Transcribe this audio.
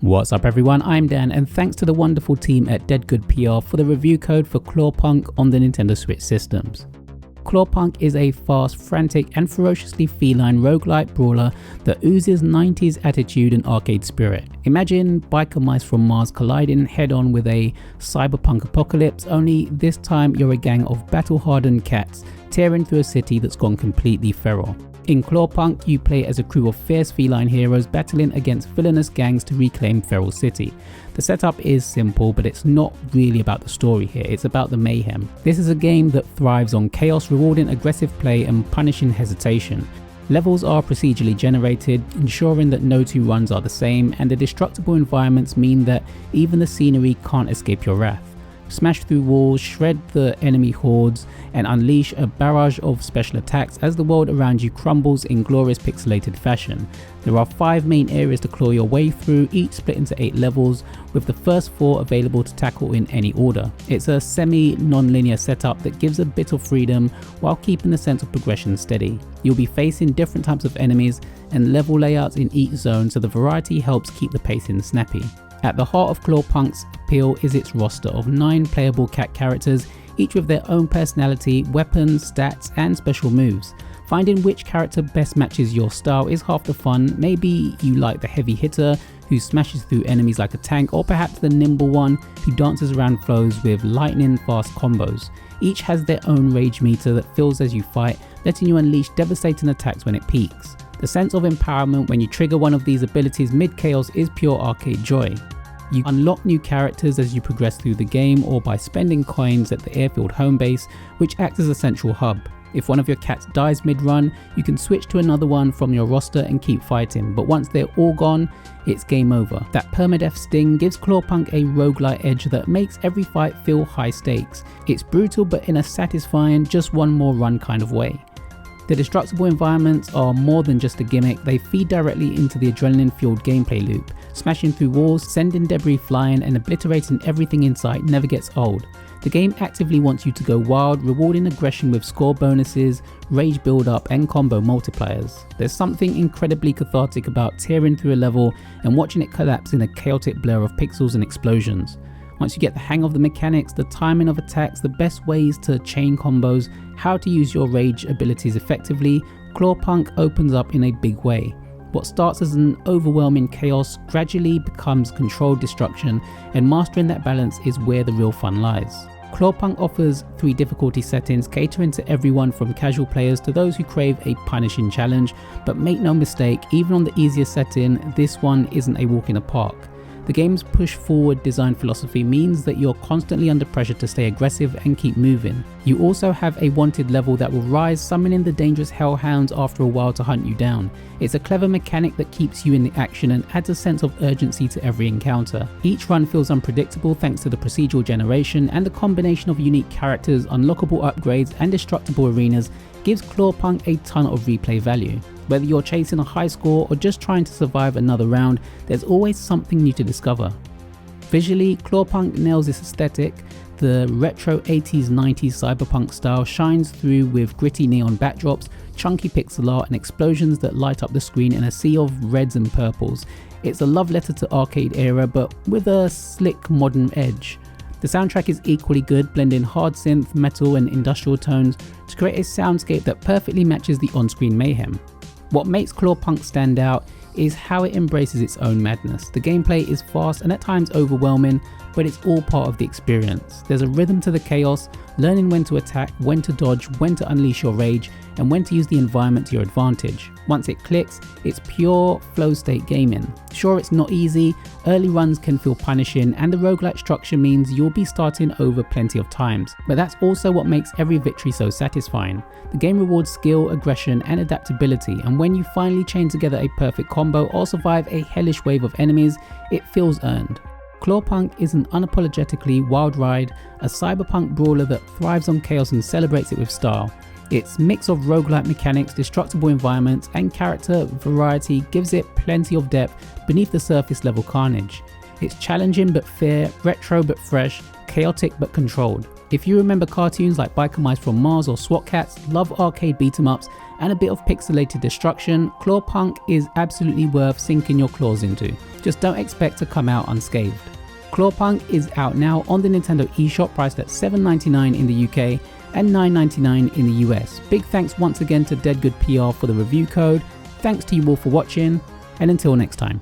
What's up everyone, I'm Dan and thanks to the wonderful team at Dead Good PR for the review code for CLAWPUNK on the Nintendo Switch systems. CLAWPUNK is a fast, frantic and ferociously feline roguelike brawler that oozes 90s attitude and arcade spirit. Imagine biker mice from Mars colliding head on with a cyberpunk apocalypse, only this time you're a gang of battle-hardened cats tearing through a city that's gone completely feral. In CLAWPUNK, you play as a crew of fierce feline heroes battling against villainous gangs to reclaim Feral City. The setup is simple, but it's not really about the story here, it's about the mayhem. This is a game that thrives on chaos, rewarding aggressive play and punishing hesitation. Levels are procedurally generated, ensuring that no two runs are the same, and the destructible environments mean that even the scenery can't escape your wrath. Smash through walls, shred the enemy hordes, and unleash a barrage of special attacks as the world around you crumbles in glorious pixelated fashion. There are 5 main areas to claw your way through, each split into 8 levels, with the first 4 available to tackle in any order. It's a semi-non-linear setup that gives a bit of freedom while keeping the sense of progression steady. You'll be facing different types of enemies and level layouts in each zone, so the variety helps keep the pacing snappy. At the heart of CLAWPUNK's appeal is its roster of 9 playable cat characters, each with their own personality, weapons, stats and special moves. Finding which character best matches your style is half the fun. Maybe you like the heavy hitter who smashes through enemies like a tank, or perhaps the nimble one who dances around flows with lightning fast combos. Each has their own rage meter that fills as you fight, letting you unleash devastating attacks when it peaks. The sense of empowerment when you trigger one of these abilities mid-chaos is pure arcade joy. You unlock new characters as you progress through the game or by spending coins at the airfield home base, which acts as a central hub. If one of your cats dies mid-run, you can switch to another one from your roster and keep fighting, but once they're all gone, it's game over. That permadeath sting gives CLAWPUNK a roguelike edge that makes every fight feel high stakes. It's brutal but in a satisfying, just one more run kind of way. The destructible environments are more than just a gimmick, they feed directly into the adrenaline-fueled gameplay loop. Smashing through walls, sending debris flying and obliterating everything in sight never gets old. The game actively wants you to go wild, rewarding aggression with score bonuses, rage build-up and combo multipliers. There's something incredibly cathartic about tearing through a level and watching it collapse in a chaotic blur of pixels and explosions. Once you get the hang of the mechanics, the timing of attacks, the best ways to chain combos, how to use your rage abilities effectively, CLAWPUNK opens up in a big way. What starts as an overwhelming chaos gradually becomes controlled destruction, and mastering that balance is where the real fun lies. CLAWPUNK offers 3 difficulty settings, catering to everyone from casual players to those who crave a punishing challenge, but make no mistake, even on the easiest setting, this one isn't a walk in the park. The game's push-forward design philosophy means that you're constantly under pressure to stay aggressive and keep moving. You also have a wanted level that will rise, summoning the dangerous hellhounds after a while to hunt you down. It's a clever mechanic that keeps you in the action and adds a sense of urgency to every encounter. Each run feels unpredictable thanks to the procedural generation, and the combination of unique characters, unlockable upgrades and destructible arenas gives CLAWPUNK a ton of replay value. Whether you're chasing a high score or just trying to survive another round, there's always something new to discover. Visually, CLAWPUNK nails this aesthetic. The retro 80s-90s cyberpunk style shines through with gritty neon backdrops, chunky pixel art and explosions that light up the screen in a sea of reds and purples. It's a love letter to arcade era, but with a slick modern edge. The soundtrack is equally good, blending hard synth, metal and industrial tones to create a soundscape that perfectly matches the on-screen mayhem. What makes CLAWPUNK stand out is how it embraces its own madness. The gameplay is fast and at times overwhelming, but it's all part of the experience. There's a rhythm to the chaos, learning when to attack, when to dodge, when to unleash your rage, and when to use the environment to your advantage. Once it clicks, it's pure flow state gaming. Sure, it's not easy, early runs can feel punishing, and the roguelike structure means you'll be starting over plenty of times, but that's also what makes every victory so satisfying. The game rewards skill, aggression, and adaptability, and when you finally chain together a perfect combo or survive a hellish wave of enemies, it feels earned. CLAWPUNK is an unapologetically wild ride, a cyberpunk brawler that thrives on chaos and celebrates it with style. Its mix of roguelike mechanics, destructible environments, and character variety gives it plenty of depth beneath the surface level carnage. It's challenging but fair, retro but fresh, chaotic but controlled. If you remember cartoons like Biker Mice from Mars or SWAT Cats, love arcade beat 'em ups, and a bit of pixelated destruction, CLAWPUNK is absolutely worth sinking your claws into. Just don't expect to come out unscathed. CLAWPUNK is out now on the Nintendo eShop, priced at $7.99 in the UK and $9.99 in the US. Big thanks once again to Dead Good PR for the review code. Thanks to you all for watching, and until next time.